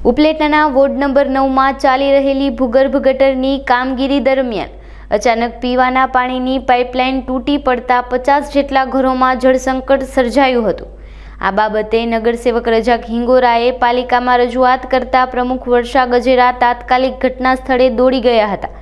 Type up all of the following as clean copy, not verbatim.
ઉપલેટાના ward number 9માં ચાલી રહેલી ભૂગર્ભ ગટરની કામગીરી દરમિયાન અચાનક પીવાના પાણીની પાઇપલાઇન તૂટી પડતા 50 જેટલા ઘરોમાં જળસંકટ સર્જાયું હતું। આ બાબતે નગરસેવક રજાક હિંગોરાએ પાલિકામાં રજૂઆત કરતા પ્રમુખ વર્ષા ગજેરા તાત્કાલિક ઘટના સ્થળે દોડી ગયા હતા।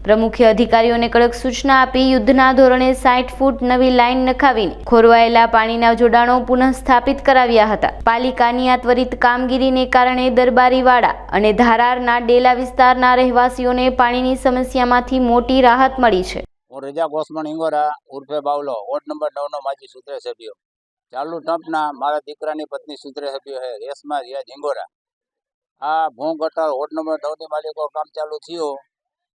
પ્રમુખે અધિકારીઓને કડક સૂચના આપી યુદ્ધના ધોરણે 60 ફૂટ નવી લાઇન નખાવીને ખોરવાયેલા પાણીના જોડાણો પુનઃસ્થાપિત કરાવ્યા હતા। પાલિકાની આ ત્વરિત કામગીરીને કારણે દરબારીવાડા અને ધારારના ડેલા વિસ્તારના રહેવાસીઓને પાણીની સમસ્યામાંથી મોટી રાહત મળી છે। હું રજાક ઓસમાન હિંગોરા ઉર્ફે બાવલો વોર્ડ નંબર 9 નો માજી સૂત્રે સભ્યો। ચાલુ ટર્મના મારા દીકરાની પત્ની સૂત્રે સભ્યો છે રેશમા રિયાજ હિંગોરા। આ ભૂ ગટર વોર્ડ નંબર 9 ની માલિકો કામ ચાલુ થયું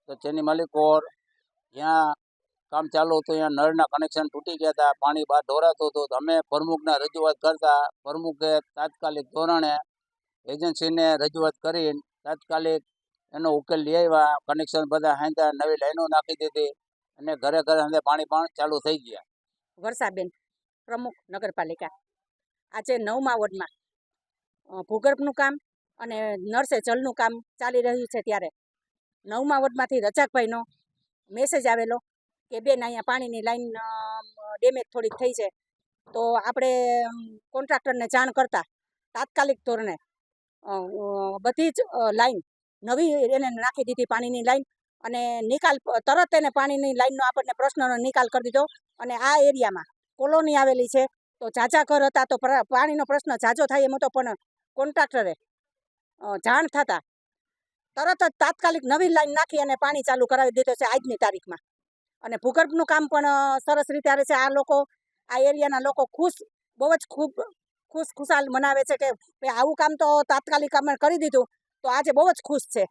તો તેની માલિકો ત્યાં કામ ચાલુ હતું, ત્યાં નળના કનેક્શન તૂટી ગયા હતા, પાણી બહાર ઢોરાતું હતું। તો અમે પ્રમુખને રજૂઆત કરતા પ્રમુખે તાત્કાલિક ધોરણે એજન્સીને રજૂઆત કરીને તાત્કાલિક એનો ઉકેલ લઈ આવ્યા। કનેક્શન બધા હાંધા, નવી લાઈનો નાખી દીધી અને ઘરે ઘરે હાંધે પાણી પણ ચાલુ થઈ ગયા। વર્ષાબેન, પ્રમુખ નગરપાલિકા। આજે 9મા વોર્ડમાં ભૂગર્ભનું કામ અને નળ સે જલનું કામ ચાલી રહ્યું છે ત્યારે 9મા વોર્ડમાંથી રજાકભાઈનો મેસેજ આવેલો કે બેન અહીંયા પાણીની લાઈન ડેમેજ થોડીક થઈ છે, તો આપણે કોન્ટ્રાક્ટરને જાણ કરતા તાત્કાલિક ધોરણે બધી જ લાઈન નવી એને નાખી દીધી પાણીની લાઈન, અને નિકાલ તરત એને પાણીની લાઈનનો આપણને પ્રશ્નનો નિકાલ કરી દીધો। અને આ એરિયામાં કોલોની આવેલી છે તો ઝાઝા ઘર હતા તો પાણીનો પ્રશ્ન ઝાઝો થાય એમ હતો, પણ કોન્ટ્રાક્ટરે જાણ થતાં તરત જ તાત્કાલિક નવી લાઈન નાખી અને પાણી ચાલુ કરાવી દીધો છે આજની તારીખમાં। અને ભૂગર્ભનું કામ પણ સરસ રીતે આવે છે। આ લોકો, આ એરિયાના લોકો બહુ જ ખુશાલ મનાવે છે કે આવું કામ તો તાત્કાલિક અમે કરી દીધું, તો આજે બહુ જ ખુશ છે।